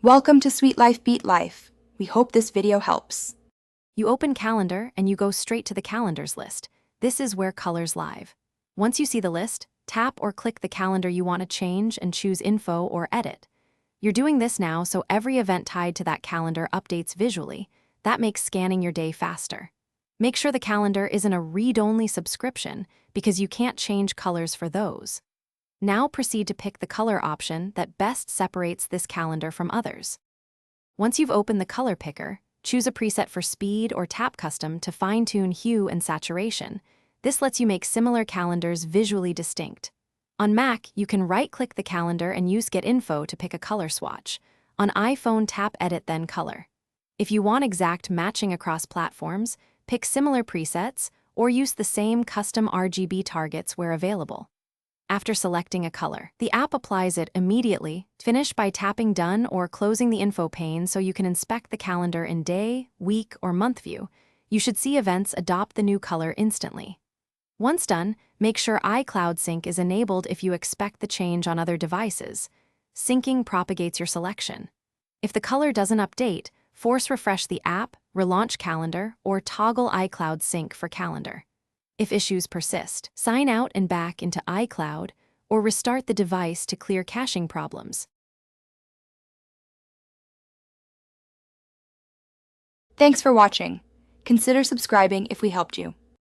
Welcome to Sweet Life Beat Life. We hope this video helps. You open Calendar and you go straight to the Calendars list. This is where colors live. Once you see the list, tap or click the calendar you want to change and choose Info or Edit. You're doing this now so every event tied to that calendar updates visually. That makes scanning your day faster. Make sure the calendar isn't a read-only subscription because you can't change colors for those. Now proceed to pick the color option that best separates this calendar from others. Once you've opened the color picker, choose a preset for speed or tap custom to fine-tune hue and saturation. This lets you make similar calendars visually distinct. On Mac, you can right-click the calendar and use Get Info to pick a color swatch. On iPhone, tap Edit then Color. If you want exact matching across platforms, pick similar presets or use the same custom RGB targets where available. After selecting a color, the app applies it immediately. Finish by tapping Done or closing the info pane so you can inspect the calendar in day, week, or month view. You should see events adopt the new color instantly. Once done, make sure iCloud Sync is enabled if you expect the change on other devices. Syncing propagates your selection. If the color doesn't update, force refresh the app, relaunch Calendar, or toggle iCloud Sync for Calendar. If issues persist, sign out and back into iCloud or restart the device to clear caching problems. Thanks for watching. Consider subscribing if we helped you.